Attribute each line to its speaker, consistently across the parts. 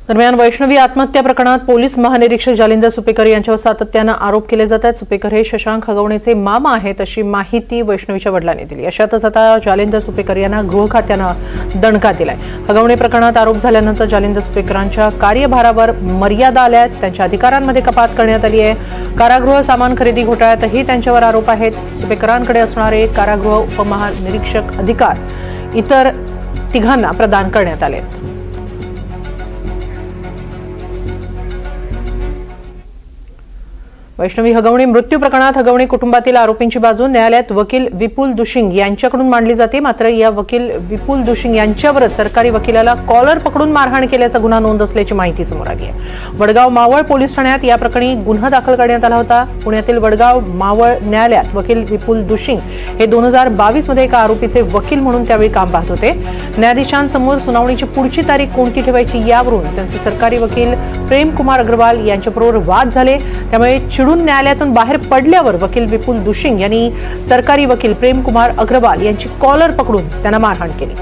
Speaker 1: दरम्यान वैष्णवी आत्महत्या प्रकरणात पोलीस महानिरीक्षक जालिंदर सुपेकर यांच्यावर सातत्यानं आरोप केले जात आहेत। सुपेकर हे शशांक हगवणेचे मामा आहेत अशी माहिती वैष्णवीच्या वडिलांनी दिली। अशातच आता जालिंदर सुपेकर यांना गृह खात्यानं दणका दिलाय। हगवणे प्रकरणात आरोप झाल्यानंतर जालिंदर सुपेकरांच्या कार्यभारावर मर्यादा आल्या आहेत, त्यांच्या अधिकारांमध्ये कपात करण्यात आली आहे। कारागृह सामान खरेदी घोटाळ्यातही त्यांच्यावर आरोप आहेत। सुपेकरांकडे असणारे कारागृह उपमहानिरीक्षक अधिकार इतर तिघांना प्रदान करण्यात आले। वैष्णवी हगवणे मृत्यू प्रकरणात हगवणे कुटुंबातील आरोपींची बाजू न्यायालयात वकील विपुल दुशिंग यांच्याकडून मांडली जाते। मात्र या वकील विपुल दुशिंग यांच्यावरच सरकारी वकिलाला कॉलर पकडून मारहाण केल्याचा गुन्हा नोंद असल्याची माहिती समोर आली आहे। वडगाव मावळ पोलीस ठाण्यात या प्रकरणी गुन्हा दाखल करण्यात आला होता। पुण्यातील वडगाव मावळ न्यायालयात वकील विपुल दुशिंग हे 2022 मध्ये एका आरोपीचे वकील म्हणून त्यावेळी काम पाहत होते। न्यायाधीशांसमोर सुनावणीची पुढची तारीख कोणती ठेवायची यावरून त्यांचे सरकारी वकील प्रेम कुमार अग्रवाल यांच्याबरोबर वाद झाले। त्यामुळे न्यायालयातून बाहेर पडल्यावर वकील विपुल दुशिंग यांनी सरकारी वकील प्रेम कुमार अग्रवाल यांची कॉलर पकडून त्यांना मारहाण केली।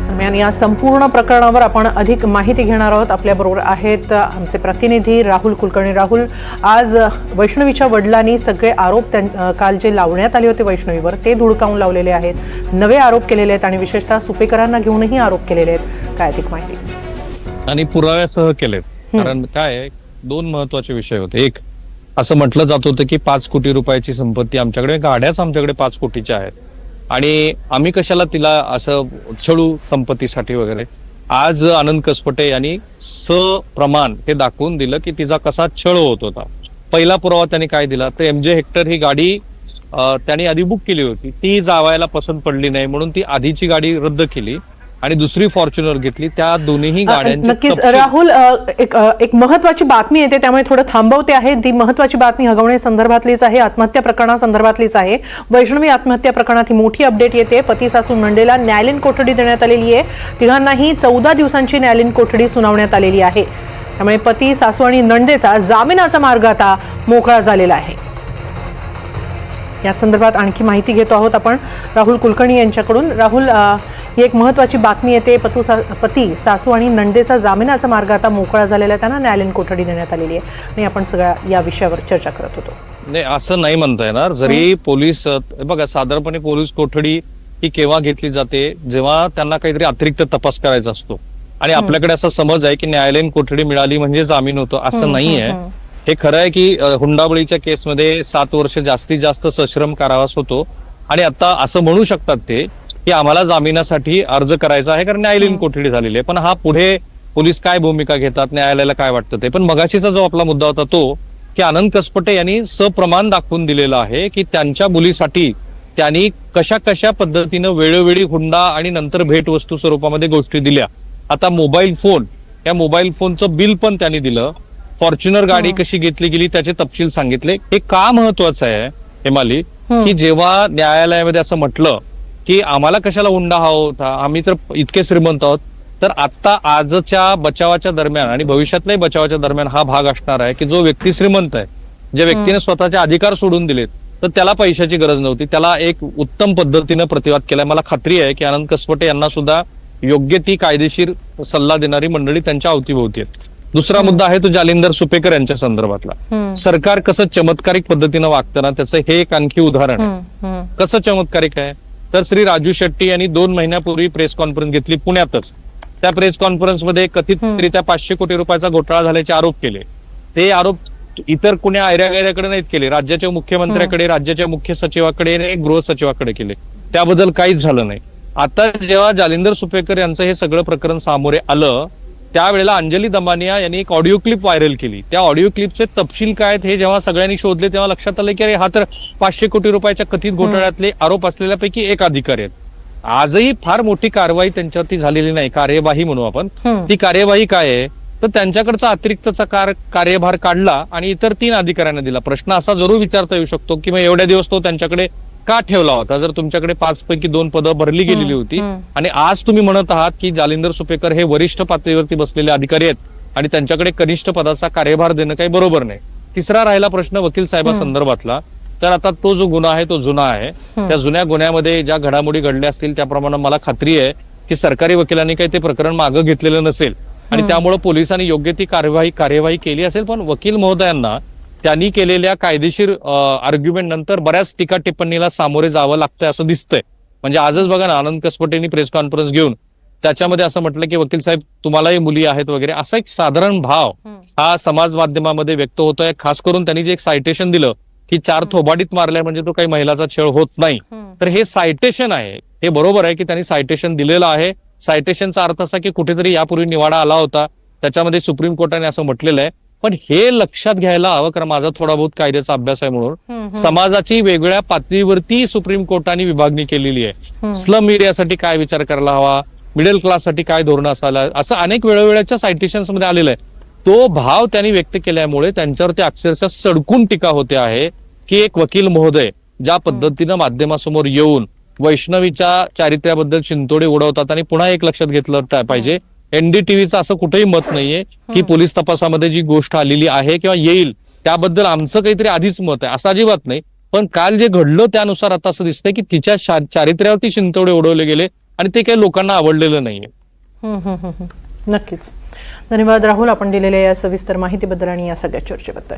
Speaker 1: दरम्यान या संपूर्ण प्रकरणावर आपण अधिक माहिती घेणार आहोत। आपल्याबरोबर आहेत आमचे प्रतिनिधी राहुल कुलकर्णी। राहुल, आज वैष्णवीच्या वडिलांनी सगळे आरोप काल जे लावण्यात आले होते वैष्णवीवर ते धुडकावून लावलेले आहेत, नवे आरोप केलेले आहेत आणि विशेषतः सुपेकरांना घेऊनही आरोप केलेले आहेत। काय अधिक माहिती?
Speaker 2: आणि पुराव्यासह केलेत। कारण काय दोन महत्वाचे विषय होते। एक असं म्हटलं जात होतं की 5 कोटी रुपयाची संपत्ती आमच्याकडे, गाड्याच आमच्याकडे 5 कोटीच्या आहेत आणि आम्ही कशाला तिला असं छळू संपत्तीसाठी वगैरे। आज आनंद कसपटे यांनी सप्रमाण हे दाखवून दिलं की तिचा कसा छळ होत होता। पहिला पुरावा त्यांनी काय दिला तर MJ हेक्टर ही गाडी त्यांनी आधी बुक केली होती, ती जावायला पसंत पडली नाही म्हणून ती आधीची गाडी रद्द केली आणि दुसरी फॉर्च्युनर घेतली। त्या दोन्ही गाड्यांची
Speaker 1: नक्कीच राहुल, एक महत्वाची बातमी येते त्यामुळे थोडं थांबवते आहे। ती महत्वाची बातमी हगवणे संदर्भातलीच आहे, आत्महत्या प्रकरणासंदर्भातलीच आहे। वैष्णवी आत्महत्या प्रकरणात ही मोठी अपडेट येते। पती सासू नंदेला न्यायालयीन कोठडी देण्यात आलेली आहे। तिघांनाही 14 दिवसांची न्यायालयीन कोठडी सुनावण्यात आलेली आहे। त्यामुळे पती सासू आणि नंदेचा जामिनाचा मार्ग आता मोकळा झालेला आहे। या संदर्भात आणखी माहिती घेतो आहोत आपण राहुल कुलकर्णी यांच्याकडून। राहुल, ही एक महत्वाची बातमी येते। पती सासू आणि नंदेचा जामिनाचा मार्ग आता मोकळा झालेला आहे, त्यांना न्यायालयीन कोठडी देण्यात आलेली आहे आणि आपण सगळ्या या विषयावर चर्चा करत होतो।
Speaker 2: नाही, असं नाही म्हणता येणार। जरी पोलीस बघा, साधारणपणे पोलीस कोठडी ही केव्हा घेतली जाते जेव्हा त्यांना काहीतरी अतिरिक्त तपास करायचा असतो आणि आपल्याकडे असा समज आहे की न्यायालयीन कोठडी मिळाली म्हणजे जामीन होतो, असं नाहीये। हे खरं आहे की हुंडाबळीच्या केसमध्ये 7 वर्ष जास्तीत जास्त सश्रम कारावास होतो आणि आता असं म्हणू शकतात ते की आम्हाला जामिनासाठी अर्ज करायचा आहे कारण न्यायालयीन कोठडी झालेली आहे। पण हा पुढे पोलीस काय भूमिका घेतात, न्यायालयाला काय वाटतं ते। पण मगाशीचा जो आपला मुद्दा होता तो की आनंद कसपटे यांनी सप्रमाण दाखवून दिलेलं आहे की त्यांच्या मुलीसाठी त्यांनी कशा कशा पद्धतीनं वेळोवेळी हुंडा आणि नंतर भेटवस्तू स्वरूपामध्ये गोष्टी दिल्या। आता मोबाईल फोन, या मोबाईल फोनचं बिल पण त्यांनी दिलं। फॉर्च्युनर गाडी कशी घेतली गेली त्याचे तपशील सांगितले। हे का महत्वाचं आहे हेमाली की जेव्हा न्यायालयामध्ये असं म्हटलं की आम्हाला कशाला हुंडा हवा होता, आम्ही तर इतके श्रीमंत आहोत, तर आता आजच्या बचावाच्या दरम्यान आणि भविष्यातल्याही बचावाच्या दरम्यान हा भाग असणार आहे की जो व्यक्ती श्रीमंत आहे, ज्या व्यक्तीने स्वतःचे अधिकार सोडून दिलेत, तर त्याला पैशाची गरज नव्हती, त्याला एक उत्तम पद्धतीनं प्रतिवाद केलाय। मला खात्री आहे की आनंद कसपटे यांना सुद्धा योग्य ती कायदेशीर सल्ला देणारी मंडळी त्यांच्या अवतीभोवती आहेत। दुसरा मुद्दा आहे तो जालिंदर सुपेकर यांच्या संदर्भातला। सरकार कसं चमत्कारिक पद्धतीनं वागतं ना, त्याचं हे एक आणखी उदाहरण आहे। कसं चमत्कारिक आहे तर श्री राजू शेट्टी यांनी 2 महिन्यापूर्वी प्रेस कॉन्फरन्स घेतली पुण्यातच। त्या प्रेस कॉन्फरन्समध्ये कथितरित्या 500 कोटी रुपयाचा घोटाळा झाल्याचे आरोप केले। ते आरोप इतर कुण्या ऐऱ्यागैऱ्याकडे नाहीत केले, राज्याच्या मुख्यमंत्र्याकडे, राज्याच्या मुख्य सचिवाकडे, गृह सचिवाकडे केले। त्याबद्दल काहीच झालं नाही। आता जेव्हा जालिंदर सुपेकर यांचं हे सगळं प्रकरण सामोरे आलं त्यावेळेला अंजली दमानिया यांनी एक ऑडिओ क्लिप व्हायरल केली। त्या ऑडिओ क्लिपचे तपशील काय आहेत हे जेव्हा सगळ्यांनी शोधले तेव्हा लक्षात आलं की अरे हा तर 500 कोटी रुपयाच्या कथित घोटाळ्यातले आरोप असलेल्यापैकी एक अधिकारी आहेत। आजही फार मोठी कारवाई त्यांच्यावरती झालेली नाही, कार्यवाही म्हणू आपण। ती कार्यवाही काय आहे तर त्यांच्याकडचा अतिरिक्तचा कार्यभार काढला आणि इतर 3 अधिकाऱ्यांना दिला। प्रश्न असा जरूर विचारता येऊ शकतो की मग एवढ्या दिवस तो त्यांच्याकडे का ठेवला होता जर तुमच्याकडे 5 पैकी 2 पदं भरली गेलेली होती आणि आज तुम्ही म्हणत आहात की जालिंदर सुपेकर हे वरिष्ठ पातळीवरती बसलेले अधिकारी आहेत आणि त्यांच्याकडे कनिष्ठ पदाचा कार्यभार देणं काही बरोबर नाही। तिसरा राहिला प्रश्न वकील साहेबांसंदर्भातला तर आता तो जो गुन्हा आहे तो जुना आहे. त्या जुन्या गुन्ह्यामध्ये ज्या घडामोडी घडल्या असतील त्याप्रमाणे मला खात्री आहे की सरकारी वकिलांनी काही ते प्रकरण मागं घेतलेलं नसेल आणि त्यामुळे पोलिसांनी योग्य ती कार्यवाही केली असेल. पण वकील महोदयांना त्यांनी केलेल्या कायदेशीर आर्ग्युमेंट नंतर बऱ्याच टीका टिप्पणीला सामोरे जावं लागतंय असं दिसतंय. म्हणजे आजच बघा ना, आनंद कसपटेंनी प्रेस कॉन्फरन्स घेऊन त्याच्यामध्ये असं म्हटलं की वकील साहेब तुम्हालाही मुली आहेत वगैरे, असा एक साधारण भाव हा समाज माध्यमामध्ये व्यक्त होतोय. खास करून त्यांनी जे एक सायटेशन दिलं की 4 थोबाडीत मारल्या म्हणजे तो काही महिलाचा छळ होत नाही, तर हे सायटेशन आहे. हे बरोबर आहे की त्यांनी सायटेशन दिलेलं आहे. सायटेशनचा अर्थ असा की कुठेतरी यापूर्वी निवाडा आला होता, त्याच्यामध्ये सुप्रीम कोर्टाने असं म्हटलेलं आहे. पण हे लक्षात घ्यायला हवं, कारण माझा थोडा बहुत कायद्याचा अभ्यास आहे म्हणून, समाजाची वेगवेगळ्या पातळीवरती सुप्रीम कोर्टाने विभागणी केलेली आहे. स्लम एरियासाठी काय विचार करायला हवा, मिडल क्लाससाठी काय धोरणं असायला, असं अनेक वेळोवेळच्या सायटेशन्स मध्ये आलेलं आहे. तो भाव त्यांनी व्यक्त केल्यामुळे त्यांच्यावरती अक्षरशः सडकून टीका होते आहे की एक वकील महोदय ज्या पद्धतीनं माध्यमासमोर येऊन वैष्णवीच्या चारित्र्याबद्दल शिंतोडे उडवतात. आणि पुन्हा एक लक्षात घेतलं पाहिजे, एनडीटीव्हीचं असं कुठेही मत नाहीये की पोलीस तपासामध्ये जी गोष्ट आलेली आहे किंवा येईल त्याबद्दल आमचं काहीतरी आधीच मत आहे, असं अजिबात नाही. पण काल जे घडलं त्यानुसार आता असं दिसतंय की तिच्या चारित्र्यावरती शिंतोडे उडवले गेले आणि ते काही लोकांना आवडलेलं नाहीये.
Speaker 1: नक्कीच. धन्यवाद राहुल, आपण दिलेल्या या सविस्तर माहितीबद्दल आणि या सगळ्या चर्चेबद्दल.